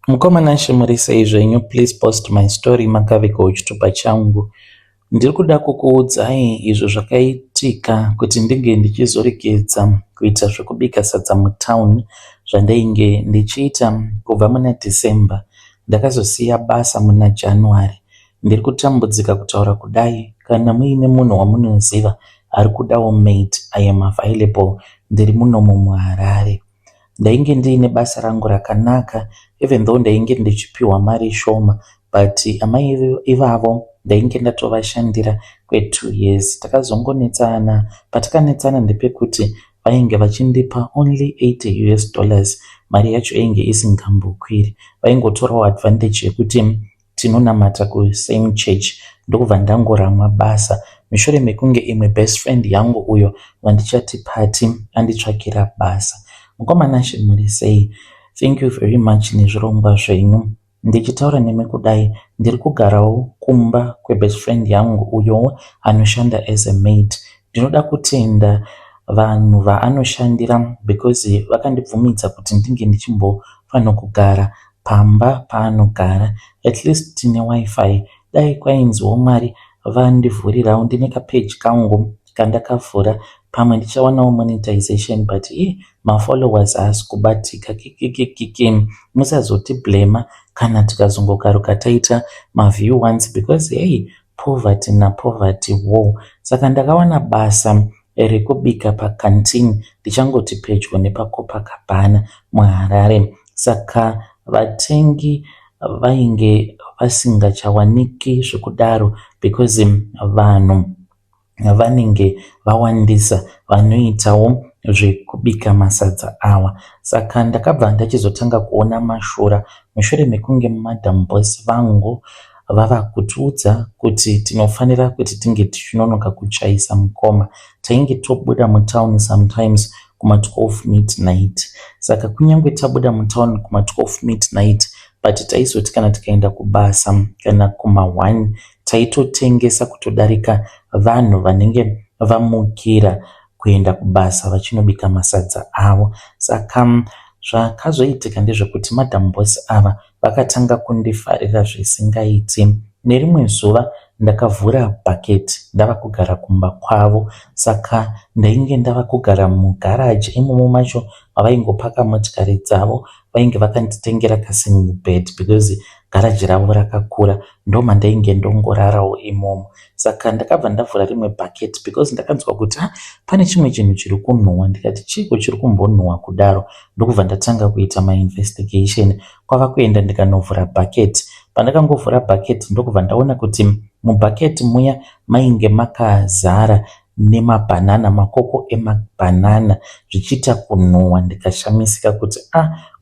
Mukomana Shimurisa zvenyu, please post my story makavika uchitupa changu. Ndiri kuda kukuudzai izvo zvakaitika kuti ndinge ndichizoregedza kuita zvekubika sadza mutauni zvandainge ndichiita kubva muna December. Ndakazosiya basa muna January. Ndiri kutambudzika kutaura kudai. Kana muine munhu wamunoziva ari kudawo mate, I am available. Ndiri muno muHarare. Ndainge ndiine basa rangu rakanaka, even though ndainge ndichipiwa mari shoma, but amai ivavo ndainge ndatovashandira kwe2 years. Takazongonetsana, patakanetsana ndepekuti vainge vachindipa only $80. Mari yacho yainge isingambokwiri. Vaingotorawo advantage yekuti tinonamata kusame church, ndokubva ndangoramwa basa. Mushure mekunge imwe best friend yangu uyo wandichati pati anditsvakira basa. Mukomana Shimurisei, thank you very much nezvirongwa zvenyu. Ndichitaura nemi kudai, ndiri kugarawo kumba kwebest friend yangu uyo anoshanda as a maid. Ndinoda kutenda vanhu vaanoshandira because vakandibvumidza kuti ndinge ndichimbofanira kugara pamba paanogara. At least tine wifi. Dai kwainziwo Mwari vandivhurirawo ndine kapage kangu kandakavhura, pamwe ndichawanawo monetization, but mafollowers haasi kubatika. Musazoti blema kana tikazongokaruka taita maview once, because hey, poverty na poverty war. Saka ndakawana basa rekubika pacanteen ndichangoti pedyo nepaCopacabana muHarare. Saka vatengi vainge vasingachawaniki zvekudaro because vanhu vanenge vawandisa vanoitawo zvekubika masadza awa. Saka ndakabva ndachizotanga kuona mashura mushure mekunge madam boss vangu vava kutiudza kuti tinofanira kuti tinge tichinonoka kuchaisa mukoma. Tainge tobuda mutauni sometimes kuma12 midnight. Saka kunyange tabuda mutauni kuma12 midnight, but taizoti kana tikaenda kubasa kana kuma1 taitotengesa kutodarika vanhu vanenge vamukira kuenda kubasa vachinobika masadza avo. Saka zvakazoitika ndezvekuti madam boss ava vakatanga kundifarira zvisingaiti. Nerimwe zuva ndakavhura bucket ndava kugara kumba kwavo. Saka ndainge ndava kugara mugaraji imomo macho mavaingopaka motikari dzavo. Vainge vakanditengera kasingle bed because garaji ravo rakakura, ndoma ndainge ndongorarawo imomo. Saka ndakabva ndavhura rimwe bucket because ndakanzwa kuti pane chimwe chinhu chiri kunhuhwa. Ndikati chiko chiri kumbonhuhwa kudaro? Ndokubva ndatanga kuita investigation. Kwava kuenda ndikanovhura bucket. Pandakangovhura bucket ndokubva ndaona kuti mubhucket muya mainge makazara nemabhanana, makoko emabhanana zvichiita kunhuhwa. Ndikashamisika kuti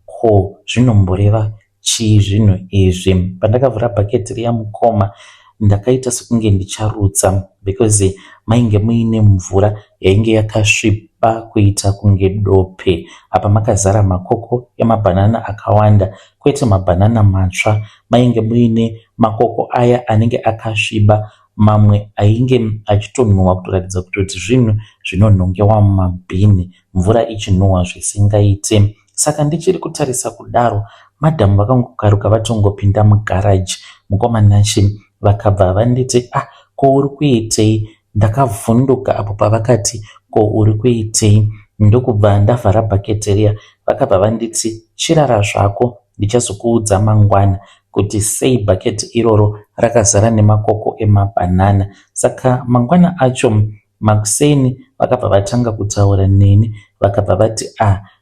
ko zvinomboreva chii zvinhu izvi. Pandakavhura bucket riya mukoma ndakaita sekunge ndicharutsa because mainge muine mvura yainge yakasviba kuita kunge dope. Apa makazara makoko emabhanana akawanda, kwete mabhanana matsva. Mainge muine makoko aya anenge akasviba, mamwe ainge achitonhuhwa kutoratidza kuti zvinhu zvinonhongewa mumabhini, mvura ichinhuhwa zvisingaite. Saka ndichiri kutarisa kudaro, madhamu vakangokaruka vatongopinda mugaraji. Mukomana vakabva vanditi ko uri kuitei? Ndakavhunduka apo pavakati ko uri kuitei. Ndokubva ndavhara bhaketi riya. Vakabva vanditi chirara zvako, ndichazokuudza mangwana kuti sei bhaketi iroro rakazara nemakoko emabhanana. Saka mangwana acho makuseni vakabva vatanga kutaura neni. Vakabva vati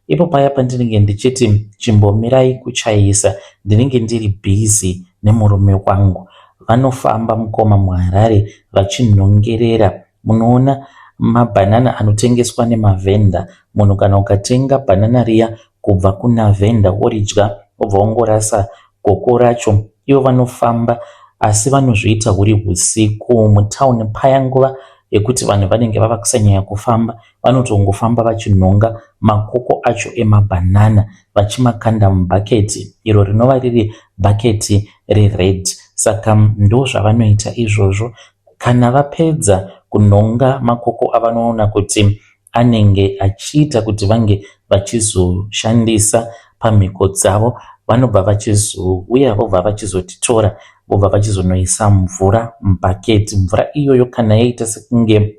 ipo paya pandinenge ndichiti chimbomirai kuchaisa, ndinenge ndiri busy nemurume wangu. Vanofamba mukoma muHarare vachinhongerera. Munoona mabhanana anotengeswa nemavhenda. Munhu kana ukatenga bhanana riya kubva kuna vhenda woridya wobva wongorasa goko racho, ivo vanofamba asi vanozviita huri husiku. Mutauni paya nguva yekuti vanhu vanenge vava kusanyanya kufamba, vanotongofamba vachinhonga makoko acho emabhanana vachimakanda mubhaketi iro rinova riri bhaketi rered. Saka ndo zvavanoita izvozvo. Kana vapedza kunhonga makoko avanoona kuti anenge achiita kuti vange vachizoshandisa pamhiko dzavo, vanobva vachizouya vobva vachizotitora vobva vachizonoisa mvura mubhaketi. Mvura iyoyo kana yaita sekunge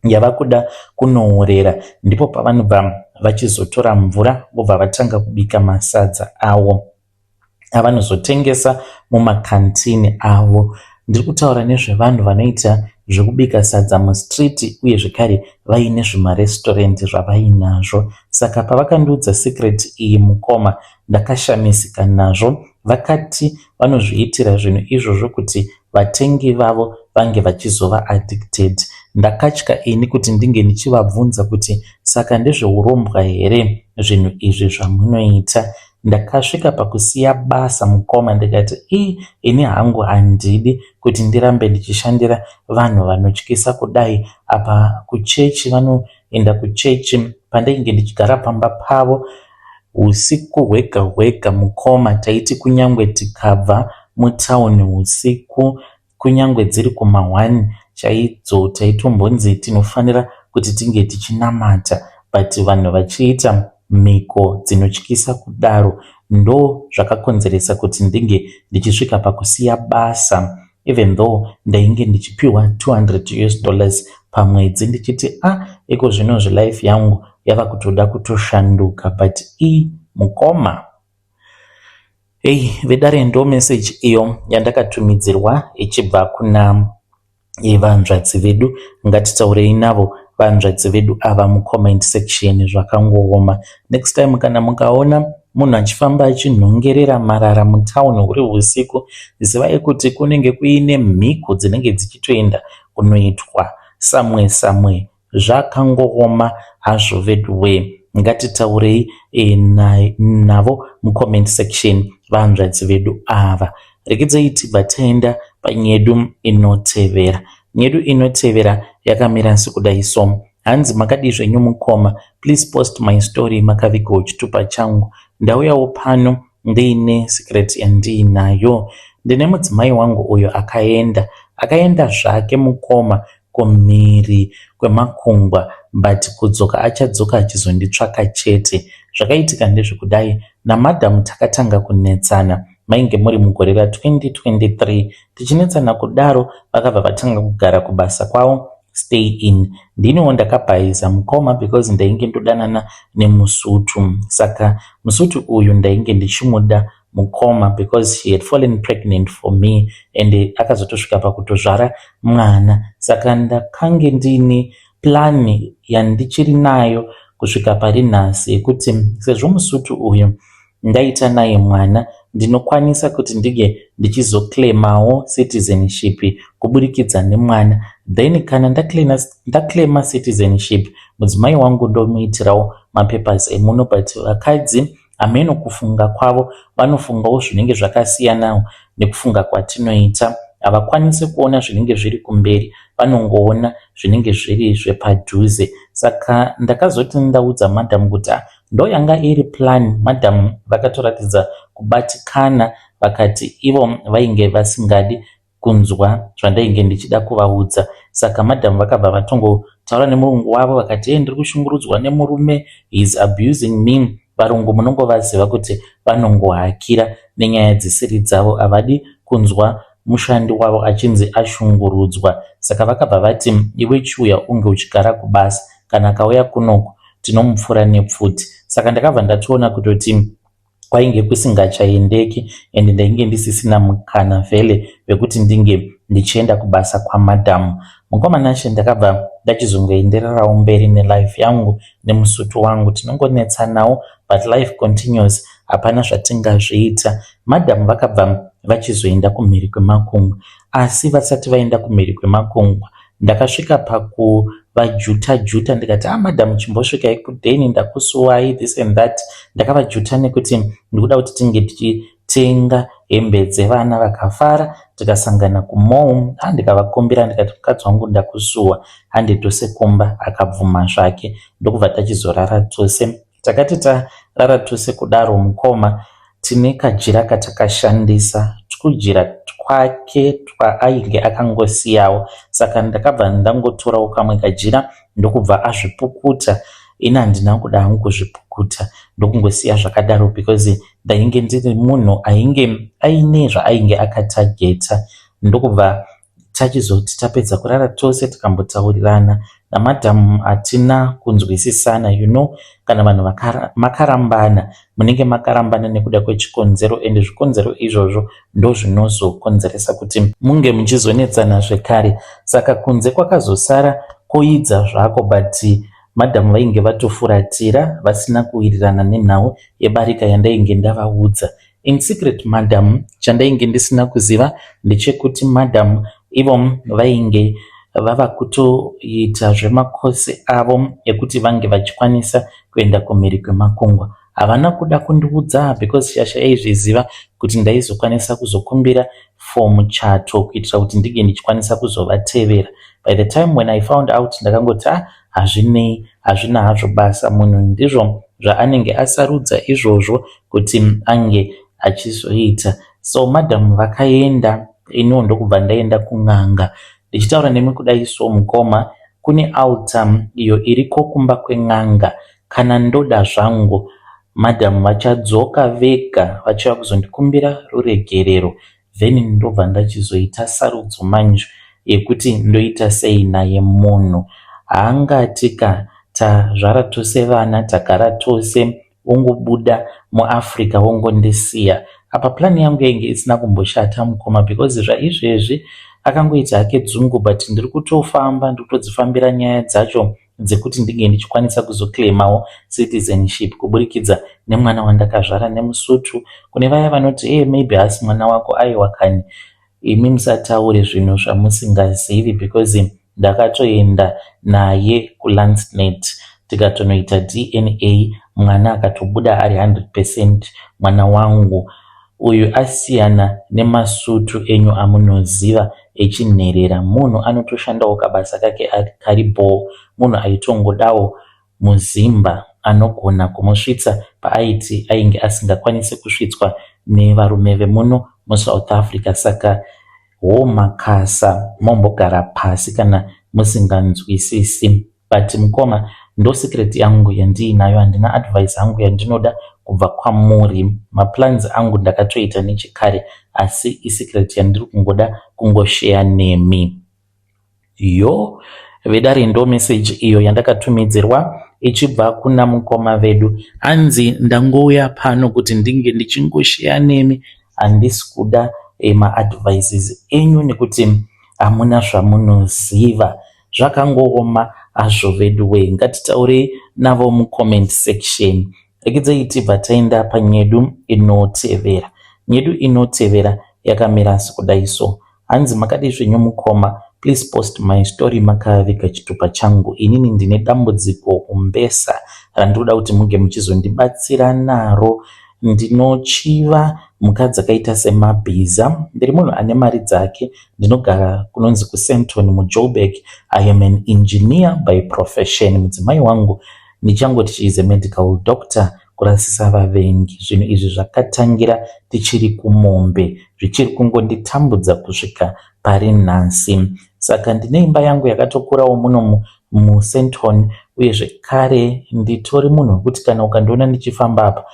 yava kuda kunoorera ndipo pavanobva vachizotora mvura vobva vatanga kubika masadza avo avanozotengesa mumakantini avo. Ndiri kutaura nezvevanhu vanoita zvekubika sadza mustriti uye zvekare vaine zvimarestorenti zvavainazvo. Saka pavakandiudza secret iyi mukoma ndakashamisika nazvo. Vakati vanozviitira zvinhu izvozvo kuti vatengi vavo vange vachizova addicted. Ndakatya ini kuti ndinge ndichivabvunza kuti saka ndezveurombwa here zvinhu izvi zvamunoita. Ndakasvika pakusiya basa mukoma ndikati ini hangu handidi kuti ndirambe ndichishandira vanhu vanotyisa kudai. Apa kuchechi vanoenda kuchechi pandainge ndichigara pamba pavo usiku hwega hwega mukoma, taiti kunyangwe tikabva mutauni usiku kunyangwe dziri kuma1 chaidzo taitombonzi tinofanira kuti tinge tichinamata, but vanhu vachiita mhiko dzinotyisa kudaro ndo zvakakonzeresa kuti ndinge ndichisvika pakusiya basa, even though ndainge ndichipiwa $200 pamwedzi ndichiti iko zvino zvelife yangu yava kutoda kutoshanduka. But mukoma vedare ndo message iyo yandakatumidzirwa ichibva kuna vanzvadzi vedu. Ngatitaurei navo vanzvadzi vedu ava mucomment section zvakangooma. Next time kana mukaona munhu achifamba achinhongerera marara mutauni huri usiku, zivai kuti kunenge kuine mhiko dzinenge dzichitoenda kunoitwa samwe zvakangooma hazvo veduwe. Ngatitaurei navo mucomment section vanzvadzi vedu ava. Regedzei tibva taenda panyedu inotevera. Nyedu inotevera yakamira sekudai so. Hanzi makadi zvenyu mukoma, please post my story makavigo chitupa changu. Ndauyawo pano ndiine secret yandiinayo. Ndine mudzimai wangu uyo akaenda zvake mukoma kumhiri kwemakungwa, but kudzoka achadzoka achizonditsvaka chete. Zvakaitika ndezvekudai namadhamu takatanga kunetsana. Mainge muri mugore ra2023 tichinetsana kudaro vakabva vatanga kugara kubasa kwavo stay in. Ndiniwo ndakabhayiza mukoma because ndainge ndodanana nemusutu. Saka musutu uyu ndainge ndichimuda mukoma because she had fallen pregnant for me and akazotosvika pakutozvara mwana. Saka ndakange ndine plani yandichiri nayo kusvika pari nhasi yekuti sezvo musutu uyu ndaita naye mwana ndinokwanisa kuti ndige ndichizoclaimawo citizenship kuburikidza nemwana. Then kana ndaclaima citizenship mudzimai wangu ndomuitirawo mapapers emuno, but vakadzi ameno kufunga kwavo vanofungawo zvinenge zvakasiyanawo nekufunga kwatinoita. Havakwanisi kuona zvinenge zviri kumberi, vanongoona zvinenge zviri zvepadhuze. Saka ndakazoti ndaudza madhamu kuti ndo yanga iri plan. Madhamu vakatoratidza kubatikana, vakati ivo vainge vasingadi kunzwa zvandainge ndichida kuvaudza. Saka madhamu vakabva vatongotaura nemurungu wavo vakati ndiri kushungurudzwa nemurume, he is abusing me. Varungu munongovaziva kuti vanongohakira nenyaya dzisiri dzavo, havadi kunzwa mushandi wavo achinzi ashungurudzwa. Saka vakabva vati iwe chiuya unge uchigara kubasa, kana akauya kunoku tinomupfura nepfuti. Saka ndakabva ndatoona kutoti kwainge kusingachaendeki and ndainge ndisisina mukana vhele wekuti ndinge ndichienda kubasa kwamadhamu. Mukoma She ndakabva ndachizongoendererawo mberi nelife yangu nemusutu wangu. Tinongonetsanawo but life continues, hapana zvatingazviita. Madhamu vakabva vachizoenda kumhiri kwemakungwa, asi vasati vaenda kumhiri kwemakungwa ndakasvika pakuvajuta ndikati madhamu chimbosvikai kudheni ndakusuwai this and that. Ndakavajuta nekuti ndikuda kuti tinge tichitenga hembe dzevana vakafara tikasangana kumall. Ndikavakumbira ndikati mukadzi wangu ndakusuwa hande tose kumba, akabvuma zvake ndokubva tachizorara tose. Takati tarara tose kudaro mukoma tine kajira katakashandisa tukujira twake twaainge akangosiyawo. Saka ndakabva ndangotorawo kamwe kajira ndokubva azvipukuta ina handina kuda hangu kuzvipukuta ndokungosiya zvakadaro because ndainge ndiri munhu ainge aine zvaainge akatageta. Ndokubva tachizoti tapedza kurara tose tikambotaurirana namadhamu atina kunzwisisana. Kana vanhu makarambana munenge makarambana nekuda kwechikonzero, ende zvikonzero izvozvo ndo zvinozokonzeresa kuti munge muchizonetsana zvekare. Saka kunze kwakazosara koidza zvako, but madhamu vainge vatofuratira vasina kuwirirana nenhau yebarika yandainge ndavaudza. In secret madhamu chandainge ndisina kuziva ndechekuti madhamu ivo vainge vava kutoita zvemakosi avo ekuti vange vachikwanisa kuenda kumhiri kwemakungwa. Havana kuda kundiudza because shasha yaizviziva kuti ndaizokwanisa kuzokumbira for muchato kuitira kuti ndige ndichikwanisa kuzovatevera. By the time when I found out ndakangoti hazvinei, hazvina hazvo basa, munhu ndizvo zvaanenge asarudza izvozvo kuti ange achizoita. So madhamu vakaenda, ino ndokubva ndaenda kun'anga. Ndichitaura nemi kudai so mukoma, kune altar iyo iriko kumba kwen'anga. Kana ndoda zvangu madhamu vachadzoka vega vachiva kuzondikumbira ruregerero, then ndobva ndachizoita sarudzo manju yekuti ndoita sei naye munhu. Haangatika tazvara tose vana tagara tose wongobuda muAfrica wongondisiya. Apa plani yangu yainge isina kumboshata mukoma because zvaizvezvi akangoita hake dzungu, but ndiri kutofamba ndikutodzifambira nyaya dzacho dzekuti ndige ndichikwanisa kuzoclaimawo citizenship kuburikidza nemwana wandakazvara nemusutu. Kune vaya vanoti maybe hasi mwana wako aiwa kani, imi musataure zvinhu zvamusingazivi because ndakatoenda naye kuLandsnet tikatonoita DNA, mwana akatobuda ari 100% mwana wangu. Uyu asiyana nemasutu enyu amunoziva echinherera. Munhu anotoshandawo kabasa kake karibo, munhu aitongodawo muzimba anogona kumusvitsa paaiti ainge asingakwanisi kusvitswa nevarume vemuno muSouth Africa. Saka makasa mombogara pasi kana musinganzwisisi. But mukoma, ndo secret yangu yandiinayo, handina advice yangu yandinoda kubva kwamuri. Maplans angu ndakatoita nechikare, asi isecret yandiri kungoda kungoshare nemi. Vedare ndo message iyo yandakatumidzirwa ichibva kuna mukoma vedu. Anzi ndangouya pano kuti ndinge ndichingoshare nemi, handisi kuda maadvices enyu nekuti hamuna zvamunoziva. Zvakangooma hazvo vedu we, ngatitaure navo mucomment section. Rekidzai tibva taenda panyedu inotevera. Nyedu inotevera yakamira sekudai so. Hanzi makadi zvenyu mukoma, please post my story makaviga chitupa changu. Inini ndine dambudziko umbesa randinoda kuti muge muchizondibatsira naro. Ndinochiva mukadzi akaita semabhiza. Ndiri munhu ane mari dzake. Ndinogara kunonzi kuSenton muJoburg. I am an engineer by profession. Mudzimai wangu ndichangoti she is a medical doctor kurasisa vavengi. Zvinhu izvi zvakatangira tichiri kumombe, zvichiri kungonditambudza kusvika pari nhasi. Saka ndine imba yangu yakatokurawo muno muSenton, uye zvekare nditori munhu wekuti kana ukandiona ndichifamba apa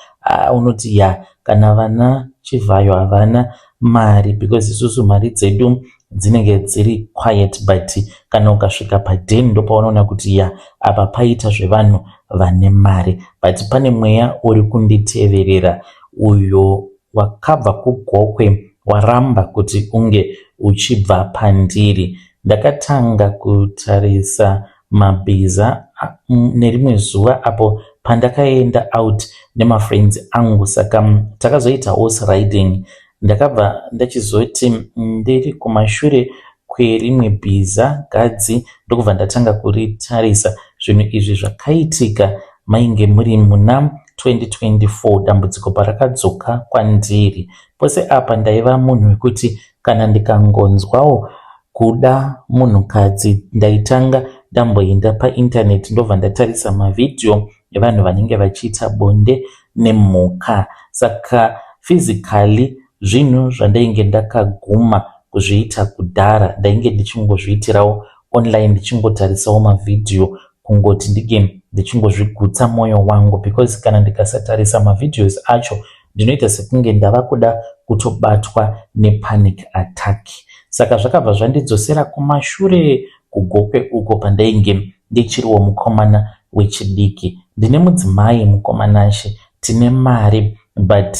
unoti kana vana Chivhayo havana mari, because isusu mari dzedu dzinenge dziri quiet, but kana ukasvika padeni ndopaunoona kuti apa paita zvevanhu vane mari. But pane mweya uri kunditeverera uyo wakabva kugokwe waramba kuti unge uchibva pandiri. Ndakatanga kutarisa mabhiza nerimwe zuva apo pandakaenda out nemafriends angu, saka takazoita horse riding. Ndakabva ndachizoti ndiri kumashure kwerimwe bhiza gadzi ndokubva ndatanga kuritarisa. Zvinhu izvi zvakaitika mainge muri muna 2024, dambudziko parakadzoka kwandiri. Pose apa ndaiva munhu wekuti kana ndikangonzwawo kuda munhukadzi ndaitanga ndamboenda painternet ndobva ndatarisa mavideo evanhu vanenge vachiita bonde nemhuka. Saka physically zvinhu zvandainge ndakaguma kuzviita kudhara ndainge ndichingozviitirawo online, ndichingotarisawo mavideo kungoti ndige ndichingozvigutsa mwoyo wangu, because kana ndikasatarisa mavideos acho ndinoita sekunge ndava kuda kutobatwa nepanic attack. Saka zvakabva zvandidzosera kumashure kugokwe uko pandainge ndichiriwo mukomana wechidiki. Ndine mudzimai mukomanashe, tine mari, but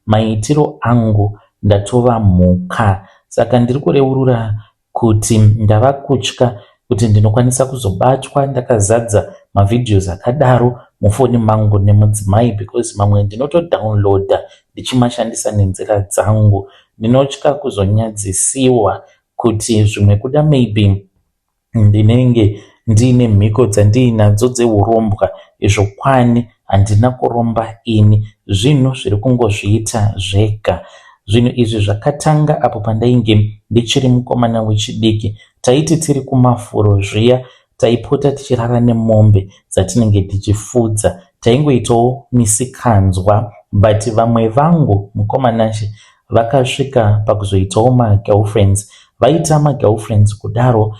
maitiro angu ndatova mhuka. Saka ndiri kureurura kuti ndava kutya kuti ndinokwanisa kuzobatwa ndakazadza mavideos akadaro mufoni mangu nemudzimai, because mamwe ndinotodownloada ndichimashandisa nenzira dzangu. Ndinotya kuzonyadzisiwa kuti zvimwe kuda maybe ndinenge ndiine mhiko dzandiinadzo dzeurombwa, izvo kwani handina kuromba ini, zvinhu zviri kungozviita zvega. Zvinhu izvi zvakatanga apo pandainge ndichiri mukomana wechidiki. Taiti tiri kumafuro zviya, taipota tichirara nemombe dzatinenge tichifudza, taingoitawo misikanzwa, but vamwe vangu mukomanashe vakasvika pakuzoitawo magirlfriends. Vaita magirlfriends kudaro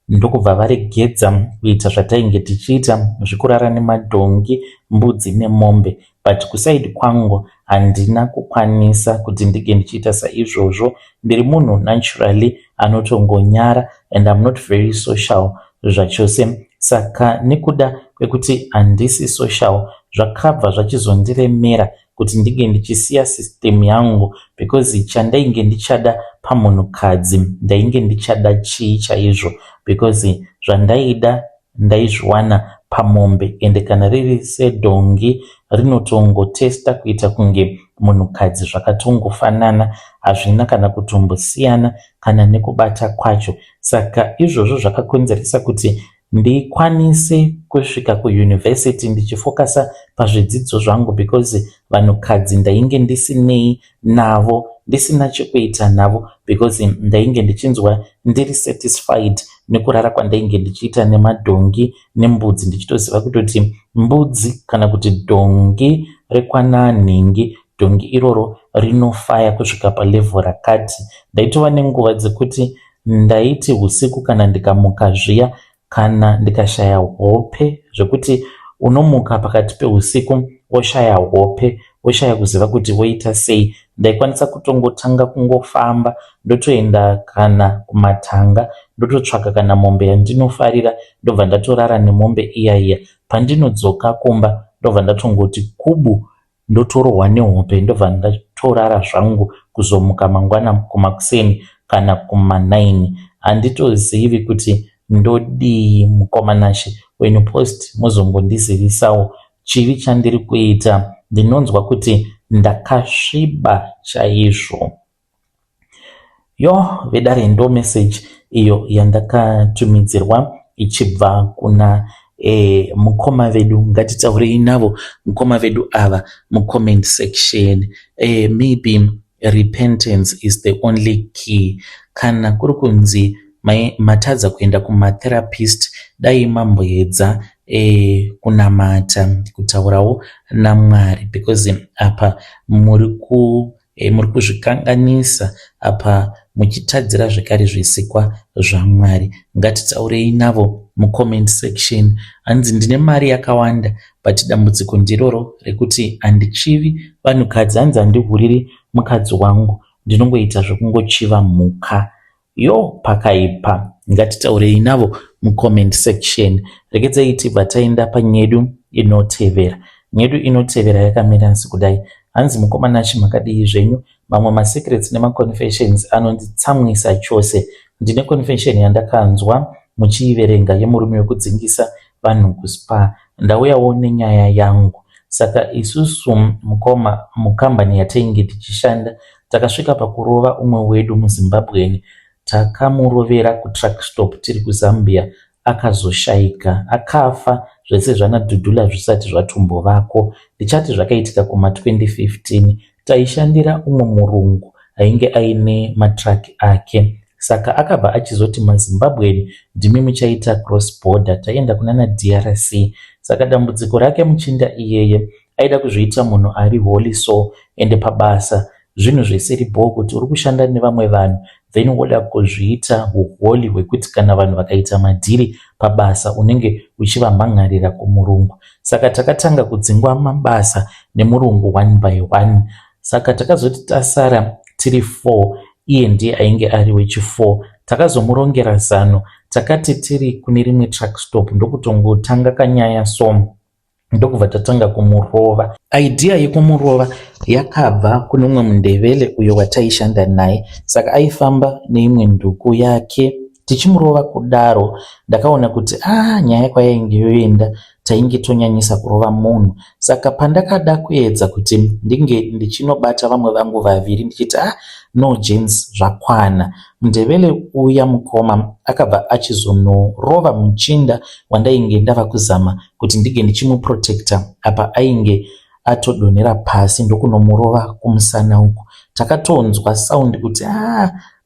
ndokubva varegedza kuita zvatainge tichiita zvekurara nemadhongi, mbudzi nemombe, but kusaidi kwangu handina kukwanisa kuti ndige ndichiita saizvozvo. Ndiri munhu naturally anotongonyara, and I'm not very social zvachose. Saka nekuda kwekuti handisi social, zvakabva zvachizondiremera kuti ndige ndichisiya system yangu, because chandainge ndichada pamunhukadzi ndainge ndichada chii chaizvo, because zvandaida ndaizviwana pamombe, ende kana riri sedhongi rinotongotesta kuita kunge munhukadzi zvakatongofanana, hazvina kana kutombosiyana kana nekubata kwacho. Saka izvozvo zvakakonzeresa kuti ndikwanise kusvika kuyunivhesiti ndichifokasa pazvidzidzo zvangu, because vanhukadzi ndainge ndisinei navo, ndisina chekuita navo, because ndainge ndichinzwa ndiri satisfied nekurara kwandainge ndichiita nemadhongi nembudzi, ndichitoziva kutoti mbudzi kana kuti dhongi rekwananhingi, dhongi iroro rinofaya kusvika palevhel rakati. Ndaitova nenguva dzekuti ndaiti usiku kana ndikamuka zviya, kana ndikashaya hope, zvekuti unomuka pakati peusiku woshaya hope, woshaya kuziva kuti woita sei, ndaikwanisa kutongotanga kungofamba ndotoenda kana kumatanga ndototsvaka kana mombe yandinofarira, ndobva ndatorara nemombe iya. Pandinodzoka kumba ndobva ndatongoti kubu ndotorohwa nehope, ndobva ndatorara zvangu kuzomuka mangwana kumakuseni kana kuma9. Handitozivi kuti ndodii mukomanashe. When you post muzongondizivisawo chivi chandiri kuita. Ndinonzwa kuti ndakasviba chaizvo. Vedare ndo message iyo yandakatumidzirwa ichibva kuna mukoma vedu. Ngatitaurei navo mukoma vedu ava mucomment section. Maybe repentance is the only key. Kana kuri kunzi matadza kuenda kumatherapist, dai mamboedza kunamata, kutaurawo naMwari, because apa muri kuzvikanganisa, apa muchitadzira zvekare zvisikwa zvaMwari. Ngatitaurei navo mucomment section. Hanzi ndine mari yakawanda, but dambudziko ndiroro rekuti handichivi vanhukadzi, hanzi handihuriri mukadzi wangu, ndinongoita zvekungochiva mhuka. Pakaipa. Ngatitaurei navo mucomment section. Regedzai tibva taenda panyedu inotevera. Nyedu inotevera yakamira sekudai. Hanzi mukomanashi makadii zvenyu. Mamwe masecrets nemaconfessions anonditsamwisa chose. Ndine confession yandakanzwa muchiiverenga yemurume wekudzingisa vanhu kuspa. Ndauyawo nenyaya yangu. Saka isusu mukambani yatainge tichishanda takasvika pakurova umwe wedu muZimbabwe. Takamurovera kutruck stop tiri kuZambia, akazoshaika, akafa, zvese zvanadhudhula zvisati zvatumbovako. Ndichati zvakaitika kuma2015. Taishandira umwe murungu ainge aine matruck ake. Saka akabva achizoti maZimbabwe ndimi muchaita cross border, taenda kunana DRC. Saka dambudziko rake muchinda iyeye aida kuzviita munhu ari holy soul, ende pabasa zvinhu zvesiri bhoko kuti uri kushanda nevamwe vanhu then woda kuzviita uholi hwekuti kana vanhu vakaita madhiri pabasa unenge uchivamhangarira kumurungu. Saka takatanga kudzingwa mabasa nemurungu one by one. Saka takazoti tasara tiri 4, iye ndiye ainge ari wechi4. Takazomurongera zano, takati tiri kune rimwe truck stop ndokutongotanga kanyaya ndokubva tatanga kumurova. Idea yekumurova yakabva kune umwe mundevele uyo wataishanda naye. Saka aifamba neimwe nduku yake tichimurova kudaro. Ndakaona kuti nyaya kwayainge yoenda tainge tonyanyisa kurova munhu. Saka pandakada kuedza kuti ndinge ndichinobata vamwe vangu vaviri ndichiti no James zvakwana, mundevele uya mukoma akabva achizonorova muchinda wandainge ndava kuzama kuti ndige ndichimuprotecta apa ainge atodonhera pasi ndokunomurova kumusana uku. Takatonzwa saundi kuti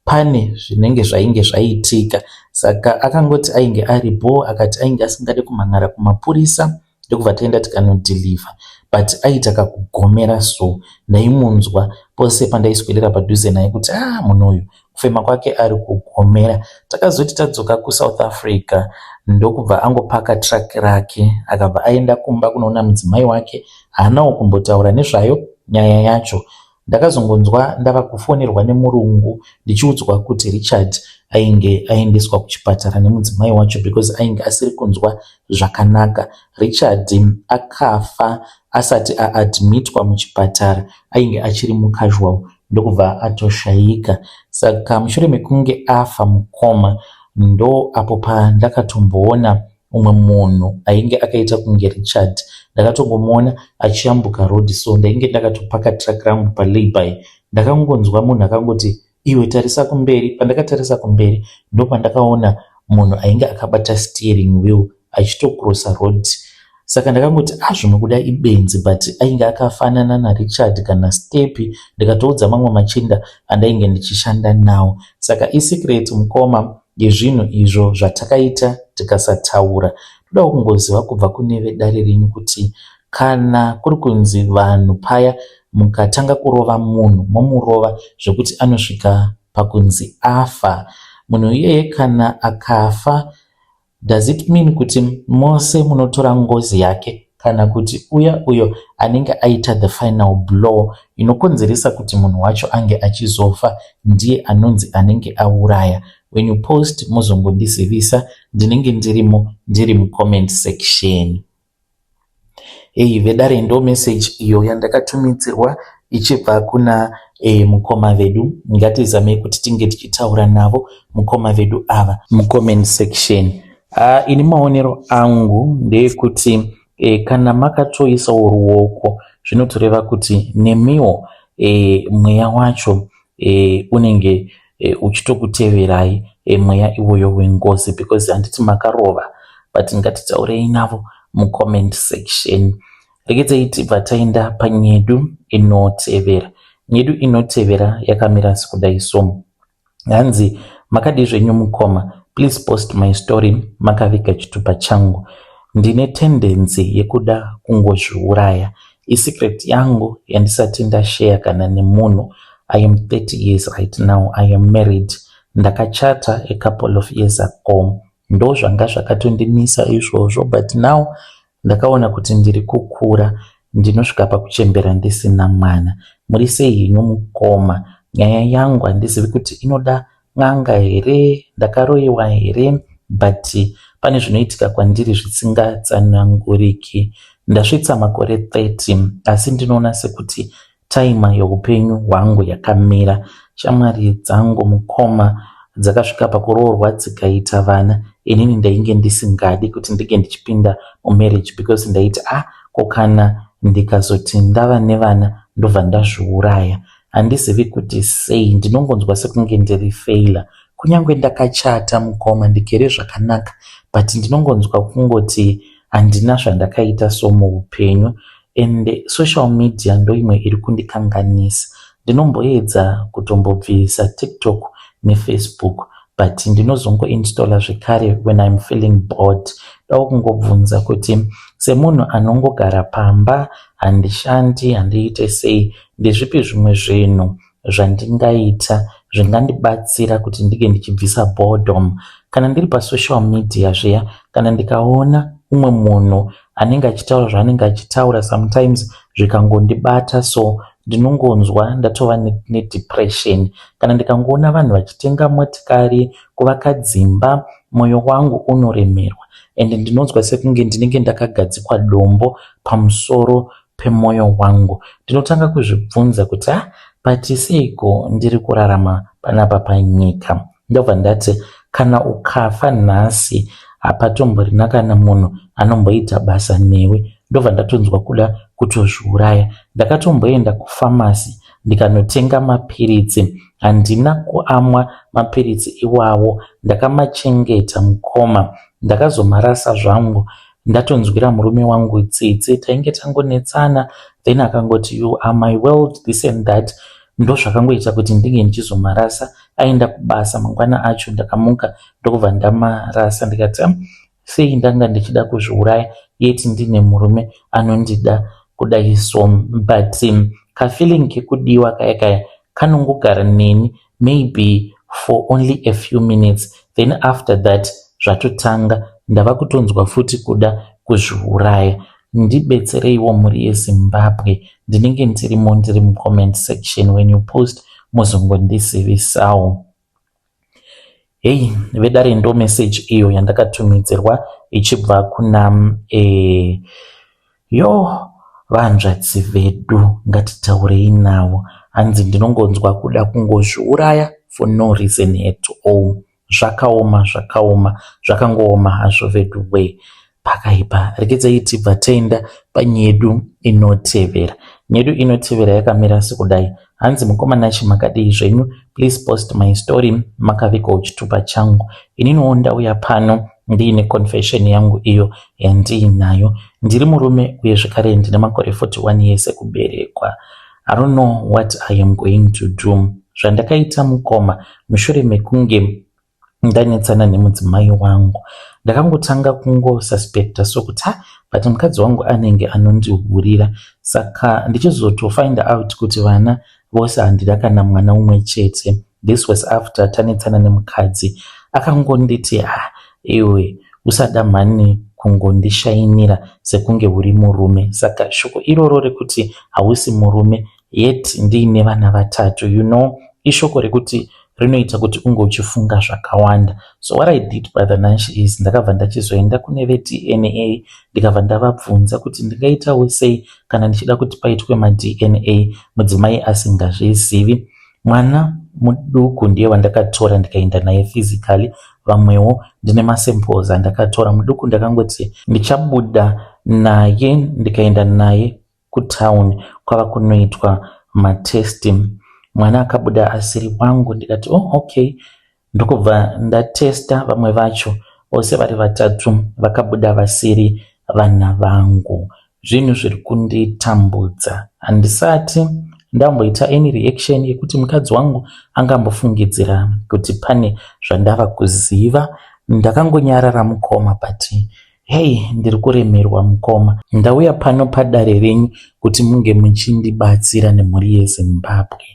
pane zvinenge zvainge zvaitika. Saka akangoti ainge aripo, akati ainge asingade kumhan'ara kumapurisa ndokubva taenda tikanodhilivha, but aita kakugomera ndaimunzwa pose pandaiswedera padhuze naye kuti munhu uyu kufema kwake ari kugomera. Takazoti tadzoka kuSouth Africa ndokubva angopaka truck rake akabva aenda kumba kunoona mudzimai wake, haanawo kumbotaura nezvayo nyaya yacho. Ndakazongonzwa ndava kufonerwa nemurungu ndichiudzwa kuti Richard ainge aendeswa kuchipatara nemudzimai wacho because ainge asiri kunzwa zvakanaka. Richard akafa asati aadmitwa muchipatara, ainge achiri mucasual ndokubva atoshayika. Saka mushure mekunge afa mukoma ndo apo pandakatomboona umwe munhu ainge akaita kunge Richard. Ndakatongomuona achiyambuka road, so ndainge ndakatopaka truck rangu palayby. Ndakangonzwa munhu akangoti iwe tarisa kumberi. Pandakatarisa kumberi ndo pandakaona munhu ainge akabata steering wheel achitokrosa road. Saka ndakangoti zvinokuda ibenzi, but ainge akafanana naRichard kana Stepi. Ndikatoudza mamwe machinda andainge ndichishanda nawo. Saka isecret mukoma yezvinhu izvo zvatakaita tikasataura. Toda kungoziva kubva kune vedare renyu kuti kana kuri kunzi vanhu paya mukatanga kurova munhu momurova zvekuti anosvika pakunzi afa, munhu iyeye kana akafa, does it mean kuti mose munotora ngozi yake, kana kuti uya uyo anenge aita the final blow inokonzeresa kuti munhu wacho ange achizofa ndiye anonzi anenge auraya? When you post muzongondizivisa, ndinenge ndiri mucomment section. Vedare ndo message iyo yandakatumidzirwa ichibva kuna mukoma vedu. Ngatizame kuti tinge tichitaura navo mukoma vedu ava mucomment section. Ini maonero angu ndeyekuti kana makatoisawo ruoko zvinotoreva kuti nemiwo mweya wacho unenge uchitokuteverai mweya iwoyo wengozi, because handiti makarova, but ngatitaurei navo mucomment section. Rekedzei tibva taenda panyedu inotevera. Nyedu inotevera yakamira sekudai so. Hanzi makadi zvenyu mukoma, please post my story makaviga chitupa changu. Ndine tendency yekuda kungozviuraya. Isecret yangu yandisati ndashare kana nemunhu. I am 30 years right now. I am married. Ndakachata a couple of years ago. Ndo zvanga zvakatondimisa izvozvo, but now ndakaona kuti ndiri kukura, ndinosvika pakuchembera ndisina mwana. Muri sei henyu mukoma? Nyaya yangu handizivi kuti inoda n'anga here, ndakaroiwa here, but pane zvinoitika kwandiri zvisingatsananguriki. Ndasvitsa makore 30 asi ndinoona sekuti taima youpenyu hwangu yakamira. Shamwari dzangu mukoma dzakasvika pakuroorwa dzikaita vana. Inini ndainge ndisingadi kuti ndige ndichipinda mumarriage because ndaiti kokana ndikazoti ndava nevana ndobva ndazviuraya. Handizivi kuti sei, ndinongonzwa sekunge ndiri failure. Kunyange ndakachata mukoma ndigere zvakanaka, but ndinongonzwa kungoti handina zvandakaita so muupenyu. And social media ndo imwe iri kundikanganisa. Ndinomboedza kutombobvisa TikTok neFacebook, but ndinozongoinstalla zvekare when I'm feeling bored. Dawo kungobvunza kuti semunhu anongogara pamba, handishandi, handiite sei, ndezvipi zvimwe zvinhu zvandingaita zvingandibatsira kuti ndige ndichibvisa boredom. Kana ndiri pasocial media zviya, kana ndikaona umwe munhu anenge achitaura zvaanenge achitaura, sometimes zvikangondibata, so ndinongonzwa ndatova nedepression. Kana ndikangoona vanhu vachitenga motikari, kuvaka dzimba, mwoyo wangu unoremerwa ende ndinonzwa sekunge ndinenge ndakagadzikwa dombo pamusoro pemwoyo wangu. Ndinotanga kuzvibvunza kuti but seiko ndiri kurarama panapa panyika? Ndobva ndati kana ukafa nhasi hapatomborina kana munhu anomboita basa newe. Ndobva ndatonzwa kuda kutozviuraya. Ndakatomboenda kufamasi ndikanotenga mapiritsi. Handina kuamwa mapiritsi iwawo, ndakamachengeta mukoma, ndakazomarasa zvangu. Ndatonzwira murume wangu tsitsi, tainge tangonetsana, then akangoti you are my world, this and that. Ndo zvakangoita kuti ndinge ndichizomarasa. Aenda kubasa mangwana acho, ndakamuka ndokubva ndamarasa. Ndikati sei ndanga ndichida kuzviuraya yeti ndine murume anondida kudai so. But kafeeling kekudiwa kaya kanongogara neni maybe for only a few minutes, then after that zvatotanga ndava kutonzwa futi kuda kuzviuraya. Ndibetsereiwo muri yeZimbabwe, ndinenge ndirimo ndiri mucomment section. When you post muzongondizivisawo. Hey, vedare ndo message iyo yandakatumidzirwa ichibva kuna vanzvadzi vedu, ngatitaurei navo. Hanzi ndinongonzwa kuda kungozviuraya for no reason at all. Zvakaoma, zvakangooma hazvo vedu we. Pakaipa rekedzai tibva taenda panyedu inotevera. Nyedu inotevera yakamira sekudai. Hanzi mukomana chimakadii zvenyu, please post my story makavikawo chitupa changu. Ininiwo ndauya pano ndiine confession yangu iyo yandiinayo. Ndiri murume uye zvakare ndine makore 41 years ekuberekwa. I don't know what I am going to do. Zvandakaita mukoma mushure mekunge ndanetsana nemudzimai wangu, ndakangotanga kungosuspecta sokuti but mukadzi wangu anenge anondihurira. Saka ndichizotofind out kuti vana vose handida kana mwana umwe chete. This was after tanetsana nemukadzi akangonditi iwe usada mhani kungondishainira sekunge uri murume. Saka shoko iroro rekuti hausi murume yet ndiine vana vatatu, you know, ishoko rekuti rinoita kuti unge uchifunga zvakawanda. So what I did brother Nash is ndakabva ndachizoenda kune veDNA ndikabva ndavabvunza kuti ndingaitawo sei kana ndichida kuti paitwe maDNA mudzimai asingazvizivi. Mwana muduku ndiye wandakatora ndikaenda naye physically, vamwewo ndine masamples andakatora. Muduku ndakangoti ndichabuda naye ndikaenda naye kutown kwava kunoitwa matesting. Mwana akabuda asiri wangu, ndikati okay. Ndokubva ndatesta vamwe vacho vose vari vatatu vakabuda vasiri vana vangu. Zvinhu zviri kunditambudza. Handisati ndamboita any reaction yekuti mukadzi wangu angambofungidzira kuti pane zvandava kuziva. Ndakangonyarara mukoma, but hey, ndiri kuremerwa mukoma. Ndauya pano padare renyu kuti munge muchindibatsira nemhuri yeZimbabwe.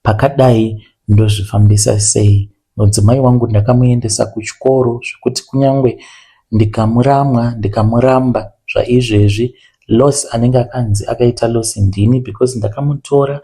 Pakadai ndozvifambisa sei? Mudzimai wangu ndakamuendesa kuchikoro zvekuti kunyangwe ndikamuramwa ndikamuramba zvaizvezvi loss anenge akanzi akaita loss ndini, because ndakamutora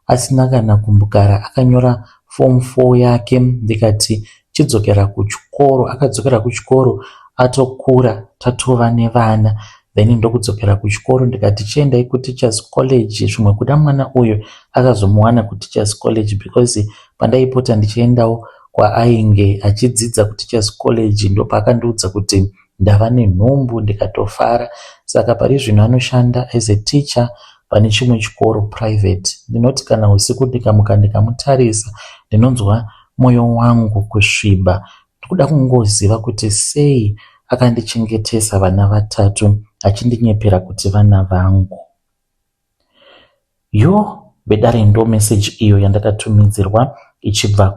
asina kana kumbugara akanyora form 4 yake. Ndikati chidzokera kuchikoro, akadzokera kuchikoro atokura tatova nevana. Then ndokudzokera kuchikoro ndikati chiendai kuTeachers College, zvimwe kuda mwana uyu akazomuwana kuTeachers College because pandaipota ndichiendawo kwaainge achidzidza kuTeachers College ndopakandiudza kuti ndava nenhumbu, ndikatofara. Saka pari zvino anoshanda as a teacher pane chimwe chikoro private. Ndinoti kana usiku ndikamuka ndikamutarisa ndinonzwa mwoyo wangu kusviba. Ndikuda kungoziva kuti sei akandichengetesa vana vatatu achindinyepera kuti vana vangu. Bedare ndo message iyo yandakatumidzirwa ichibva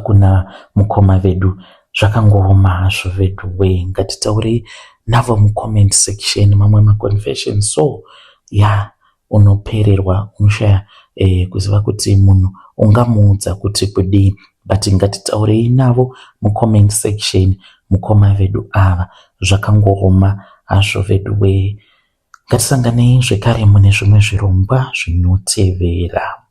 kuna mukoma vedu. Zvakangooma hazvo vedu we. Ngatitaurei navo mucomment section mamwe maconfession. So unopererwa, unoshaya kuziva kuti munhu ungamuudza kuti kudii, but ngatitaurei navo mucomment section. Mukoma vedu ava zvakangoroma hazvo vedu we. Ngatisanganei zvekare mune zvimwe zvirongwa zvinotevera.